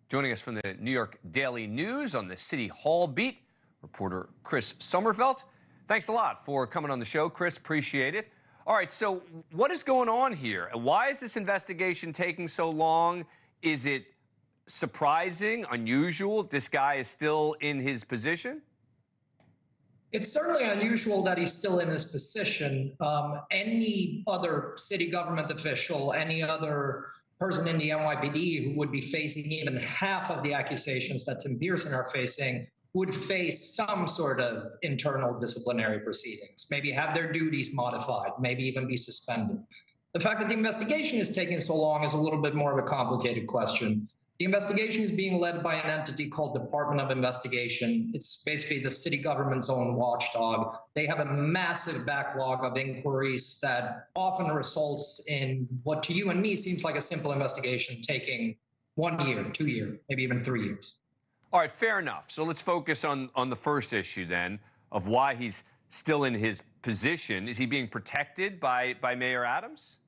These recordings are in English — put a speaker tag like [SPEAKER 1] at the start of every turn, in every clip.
[SPEAKER 1] Joining us from the New York Daily News on the City Hall beat, reporter Chris Sommerfeldt. Thanks a lot for coming on the show, Chris. Appreciate it. All right, so what is going on here? Why is this investigation taking so long? Is it surprising, unusual? This guy is still in his position?
[SPEAKER 2] It's certainly unusual that he's still in his position. Any other city government official, any other person in the NYPD who would be facing even half of the accusations that Tim Pearson are facing would face some sort of internal disciplinary proceedings, maybe have their duties modified, maybe even be suspended. The fact that the investigation is taking so long is a little bit more of a complicated question. The investigation is being led by an entity called Department of Investigation. It's basically the city government's own watchdog. They have a massive backlog of inquiries that often results in what to you and me seems like a simple investigation taking 1 year, 2 years, maybe even 3 years.
[SPEAKER 1] All right, fair enough. So let's focus on the first issue then of why he's still in his position. Is he being protected by Mayor Adams?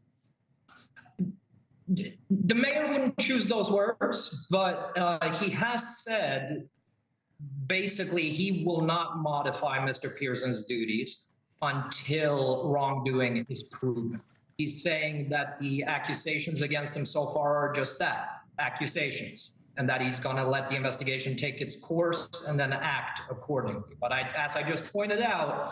[SPEAKER 2] The mayor wouldn't choose those words, but he has said basically he will not modify Mr. Pearson's duties until wrongdoing is proven. He's saying that the accusations against him so far are just that, accusations, and that he's going to let the investigation take its course and then act accordingly. But as I just pointed out,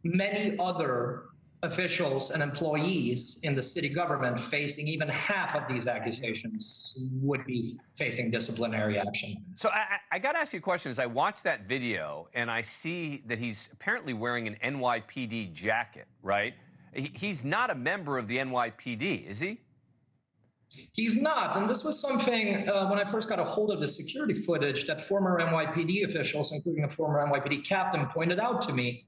[SPEAKER 2] many other officials and employees in the city government facing even half of these accusations would be facing disciplinary action.
[SPEAKER 1] So I got to ask you a question. As I watch that video and I see that he's apparently wearing an NYPD jacket, right? He's not a member of the NYPD, is he?
[SPEAKER 2] He's not. And this was something when I first got a hold of the security footage that former NYPD officials, including a former NYPD captain, pointed out to me.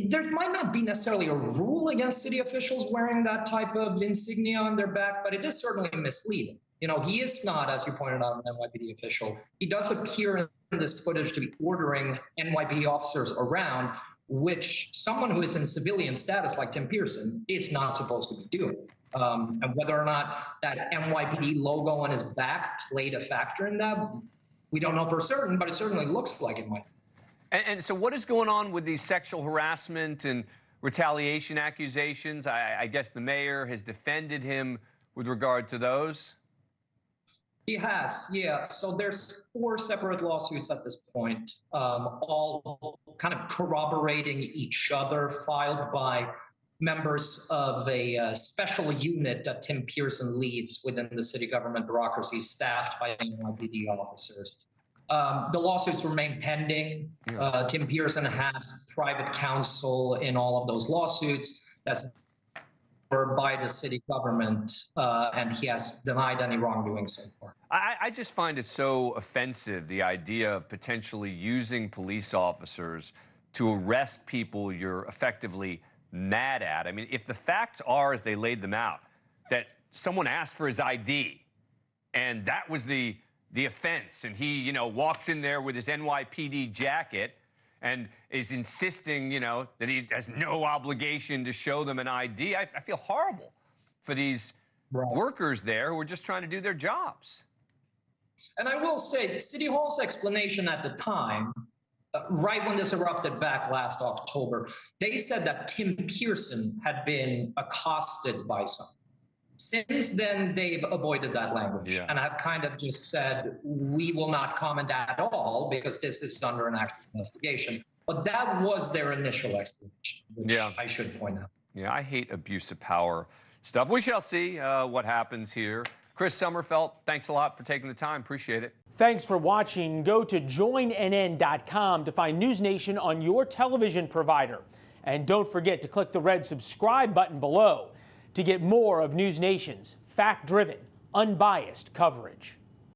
[SPEAKER 2] There might not be necessarily a rule against city officials wearing that type of insignia on their back, but it is certainly misleading. You know, he is not, as you pointed out, an NYPD official. He does appear in this footage to be ordering NYPD officers around, which someone who is in civilian status like Tim Pearson is not supposed to be doing. And whether or not that NYPD logo on his back played a factor in that, we don't know for certain, but it certainly looks like it might.
[SPEAKER 1] And so what is going on with these sexual harassment and retaliation accusations? I guess the mayor has defended him with regard to those.
[SPEAKER 2] He has, yeah. So there's 4 separate lawsuits at this point, all kind of corroborating each other, filed by members of a special unit that Tim Pearson leads within the city government bureaucracy, staffed by NYPD officers. The lawsuits remain pending. Tim Pearson has private counsel in all of those lawsuits. That's by the city government, and he has denied any wrongdoing so far.
[SPEAKER 1] I just find it so offensive, the idea of potentially using police officers to arrest people you're effectively mad at. I mean, if the facts are, as they laid them out, that someone asked for his ID, and that was the offense, and he, walks in there with his NYPD jacket and is insisting, that he has no obligation to show them an ID. I feel horrible for these workers there who are just trying to do their jobs.
[SPEAKER 2] And I will say, City Hall's explanation at the time, right when this erupted back last October, they said that Tim Pearson had been accosted by someone. Since then, they've avoided that language and have kind of just said, we will not comment at all because this is under an active investigation. But that was their initial explanation, which I should point out.
[SPEAKER 1] Yeah, I hate abuse of power stuff. We shall see what happens here. Chris Sommerfeldt, thanks a lot for taking the time. Appreciate it.
[SPEAKER 3] Thanks for watching. Go to joinnn.com to find NewsNation on your television provider. And don't forget to click the red subscribe button below to get more of NewsNation's fact-driven, unbiased coverage.